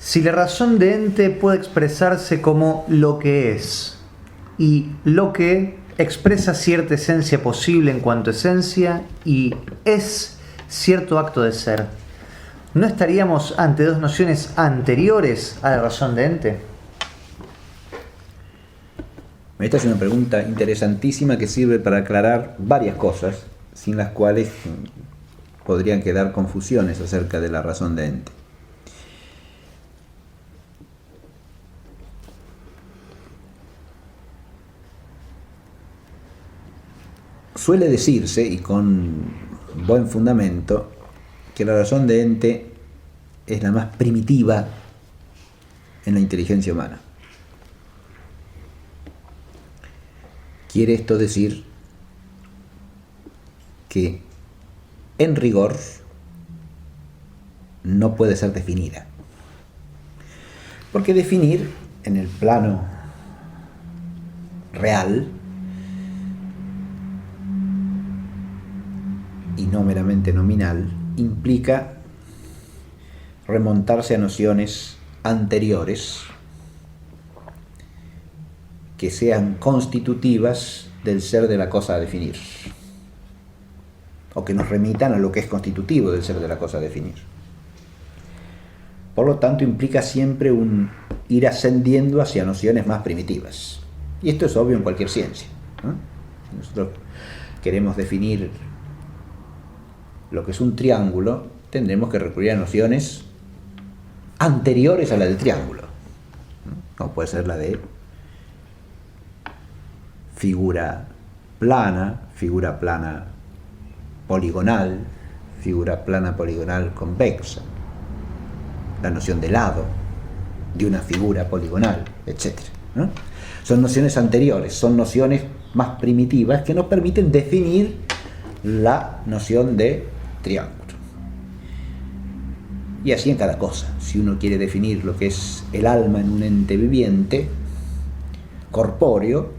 Si la razón de ente puede expresarse como lo que es, y lo que expresa cierta esencia posible en cuanto a esencia, y es cierto acto de ser, ¿no estaríamos ante dos nociones anteriores a la razón de ente? Esta es una pregunta interesantísima que sirve para aclarar varias cosas, sin las cuales podrían quedar confusiones acerca de la razón de ente. Suele decirse, y con buen fundamento, que la razón de ente es la más primitiva en la inteligencia humana. Quiere esto decir que, en rigor, no puede ser definida. Porque definir, en el plano real, y no meramente nominal, implica remontarse a nociones anteriores que sean constitutivas del ser de la cosa a definir, o que nos remitan a lo que es constitutivo del ser de la cosa a definir. Por lo tanto, implica siempre un ir ascendiendo hacia nociones más primitivas. Y esto es obvio en cualquier ciencia, ¿no? Si nosotros queremos definir lo que es un triángulo, tendremos que recurrir a nociones anteriores a la del triángulo, como puede ser la de figura plana poligonal, figura plana poligonal convexa, la noción de lado de una figura poligonal, etc., ¿no? Son nociones anteriores, son nociones más primitivas que nos permiten definir la noción de triángulo. Y así en cada cosa. Si uno quiere definir lo que es el alma en un ente viviente, corpóreo,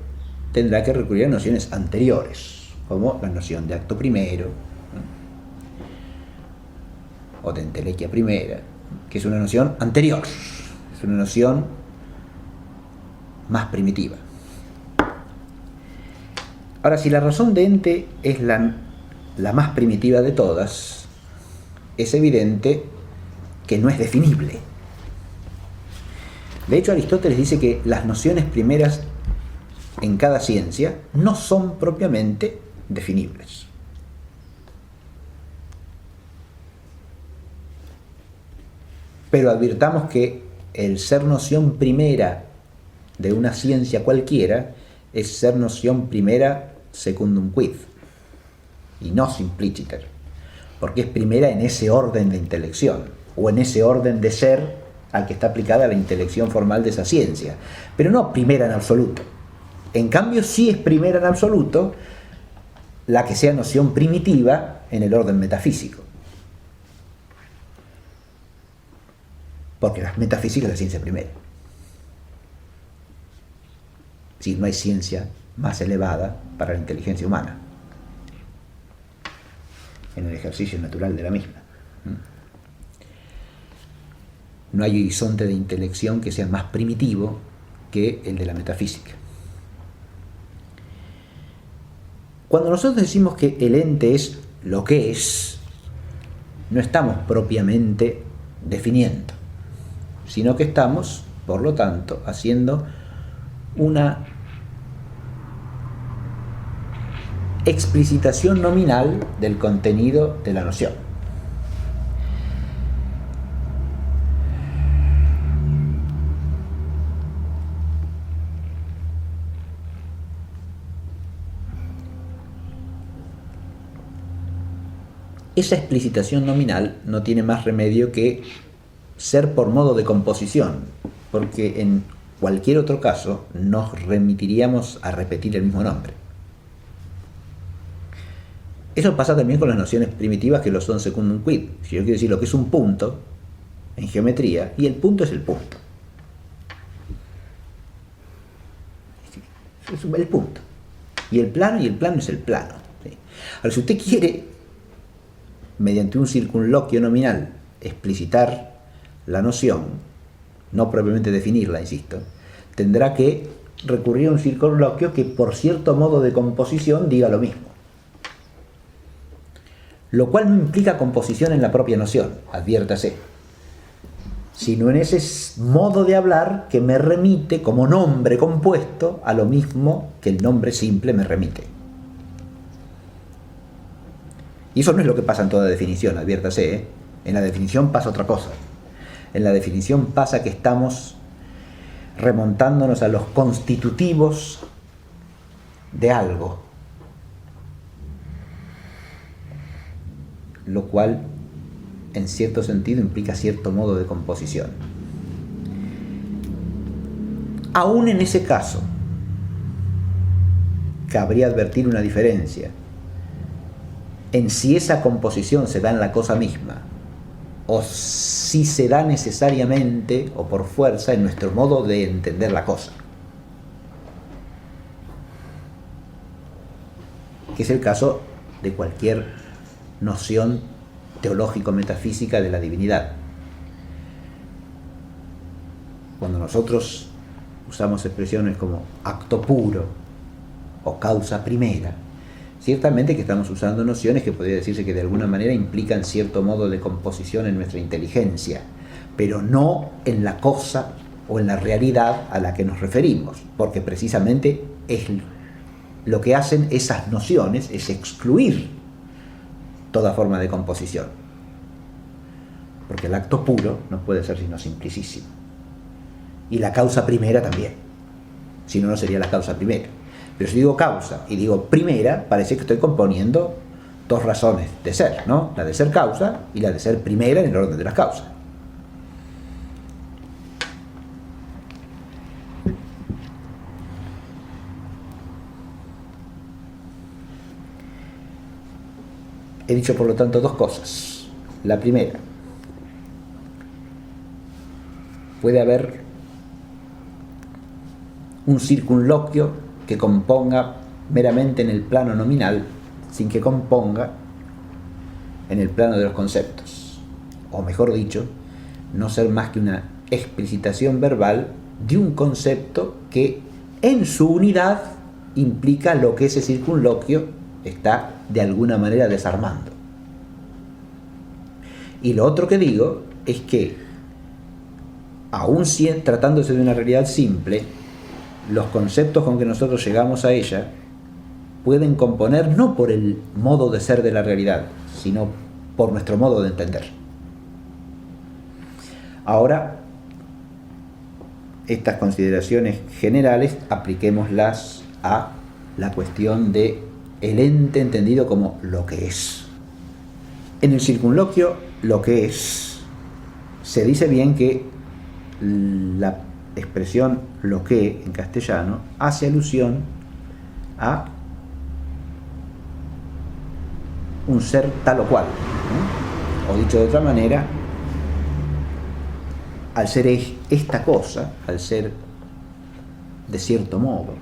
tendrá que recurrir a nociones anteriores, como la noción de acto primero, ¿no? O de entelequia primera, que es una noción anterior, es una noción más primitiva. Ahora, si la razón de ente es la más primitiva de todas, es evidente que no es definible. De hecho, Aristóteles dice que las nociones primeras en cada ciencia no son propiamente definibles. Pero advirtamos que el ser noción primera de una ciencia cualquiera es ser noción primera secundum quid, y no simpliciter, porque es primera en ese orden de intelección, o en ese orden de ser al que está aplicada la intelección formal de esa ciencia, pero no primera en absoluto. En cambio, sí es primera en absoluto la que sea noción primitiva en el orden metafísico, porque la metafísica es la ciencia primera. Si no hay ciencia más elevada para la inteligencia humana en el ejercicio natural de la misma. No hay horizonte de intelección que sea más primitivo que el de la metafísica. Cuando nosotros decimos que el ente es lo que es, no estamos propiamente definiendo, sino que estamos, por lo tanto, haciendo una explicitación nominal del contenido de la noción. Esa explicitación nominal no tiene más remedio que ser por modo de composición, porque en cualquier otro caso nos remitiríamos a repetir el mismo nombre. Eso pasa también con las nociones primitivas que lo son secundum quid. Si yo quiero decir lo que es un punto en geometría, y el punto es el punto. Es el punto. Y el plano es el plano. ¿Sí? Ahora, si usted quiere, mediante un circunloquio nominal, explicitar la noción, no propiamente definirla, insisto, tendrá que recurrir a un circunloquio que por cierto modo de composición diga lo mismo. Lo cual no implica composición en la propia noción, adviértase, sino en ese modo de hablar que me remite como nombre compuesto a lo mismo que el nombre simple me remite. Y eso no es lo que pasa en toda definición, adviértase, ¿eh? En la definición pasa otra cosa. En la definición pasa que estamos remontándonos a los constitutivos de algo, lo cual en cierto sentido implica cierto modo de composición. Aún en ese caso, cabría advertir una diferencia en si esa composición se da en la cosa misma o si se da necesariamente o por fuerza en nuestro modo de entender la cosa, que es el caso de cualquier noción teológico-metafísica de la divinidad. Cuando nosotros usamos expresiones como acto puro o causa primera, ciertamente que estamos usando nociones que podría decirse que de alguna manera implican cierto modo de composición en nuestra inteligencia, pero no en la cosa o en la realidad a la que nos referimos, porque precisamente es lo que hacen esas nociones es excluir toda forma de composición, porque el acto puro no puede ser sino simplicísimo, y la causa primera también, si no, no sería la causa primera. Pero si digo causa y digo primera, parece que estoy componiendo dos razones de ser, ¿no? La de ser causa y la de ser primera en el orden de las causas. He dicho, por lo tanto, dos cosas. La primera, puede haber un circunloquio que componga meramente en el plano nominal sin que componga en el plano de los conceptos, o mejor dicho, no ser más que una explicitación verbal de un concepto que en su unidad implica lo que ese circunloquio está de alguna manera desarmando. Y lo otro que digo es que, aun tratándose de una realidad simple, los conceptos con que nosotros llegamos a ella pueden componer no por el modo de ser de la realidad, sino por nuestro modo de entender. Ahora, estas consideraciones generales apliquémoslas a la cuestión de el ente entendido como lo que es. En el circunloquio, lo que es, se dice bien que la expresión lo que en castellano hace alusión a un ser tal o cual, ¿no? O dicho de otra manera, al ser esta cosa, al ser de cierto modo.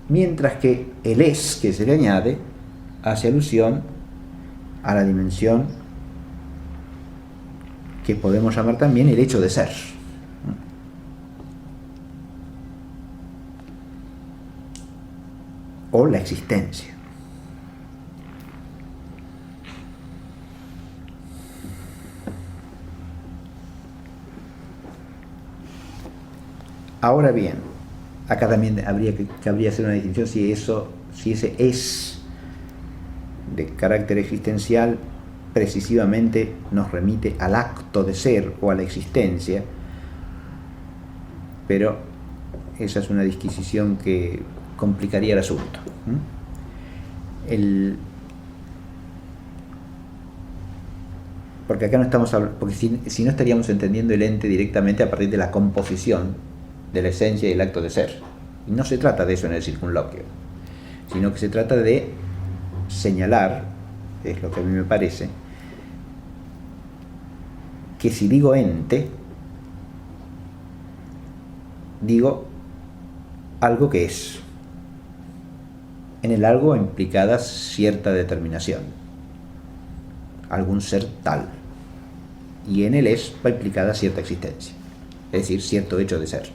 Mientras que el es que se le añade hace alusión a la dimensión que podemos llamar también el hecho de ser. O la existencia. Ahora bien, acá también cabría hacer una distinción si ese es de carácter existencial precisamente nos remite al acto de ser o a la existencia, pero esa es una disquisición que complicaría el asunto. Porque acá no estamos hablando, porque si no estaríamos entendiendo el ente directamente a partir de la composición de la esencia y el acto de ser. Y no se trata de eso en el circunloquio, sino que se trata de señalar, es lo que a mí me parece, que si digo ente, digo algo que es. En el algo implicada cierta determinación, algún ser tal. y en el es va implicada cierta existencia, es decir, cierto hecho de ser.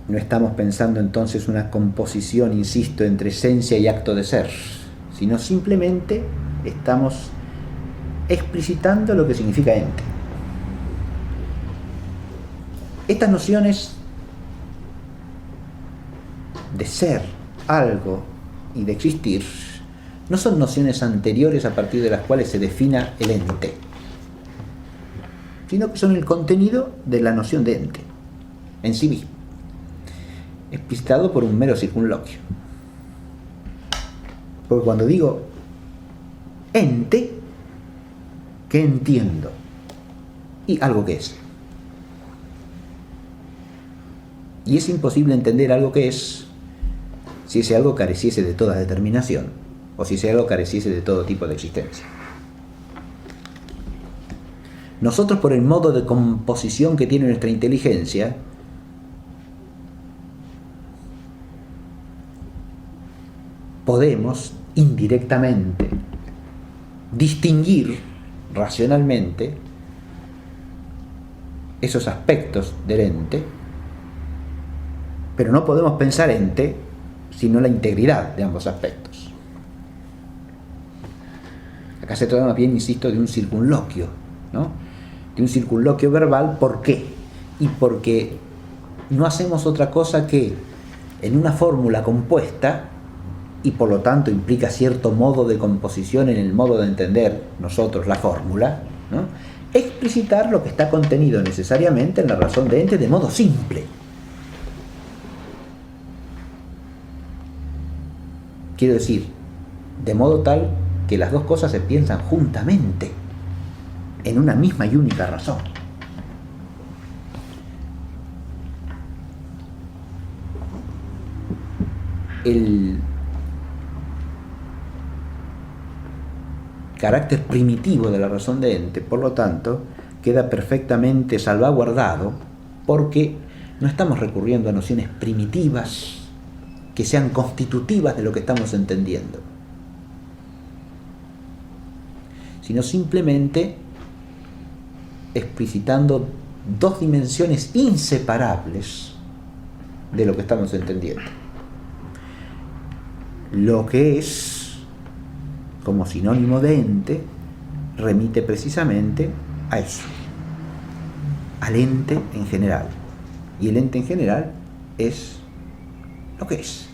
No estamos pensando entonces una composición, insisto, entre esencia y acto de ser, sino simplemente estamos explicitando lo que significa ente. Estas nociones de ser algo y de existir no son nociones anteriores a partir de las cuales se defina el ente, sino que son el contenido de la noción de ente en sí mismo, explicitado por un mero circunloquio. Porque cuando digo ente, ¿qué entiendo? Y algo que es. Y es imposible entender algo que es si ese algo careciese de toda determinación, o si ese algo careciese de todo tipo de existencia. Nosotros, por el modo de composición que tiene nuestra inteligencia, podemos indirectamente distinguir racionalmente esos aspectos del ente, pero no podemos pensar ente sino la integridad de ambos aspectos. Acá se trata más bien, insisto, de un circunloquio, ¿no? De un circunloquio verbal. ¿Por qué? Y porque no hacemos otra cosa que, en una fórmula compuesta, y por lo tanto implica cierto modo de composición en el modo de entender nosotros la fórmula, ¿no?, explicitar lo que está contenido necesariamente en la razón de ente de modo simple. Quiero decir, de modo tal que las dos cosas se piensan juntamente, en una misma y única razón. El carácter primitivo de la razón de ente, por lo tanto, queda perfectamente salvaguardado porque no estamos recurriendo a nociones primitivas que sean constitutivas de lo que estamos entendiendo, sino simplemente explicitando dos dimensiones inseparables de lo que estamos entendiendo. Lo que es, como sinónimo de ente, remite precisamente a eso, al ente en general. Y el ente en general es lo que es.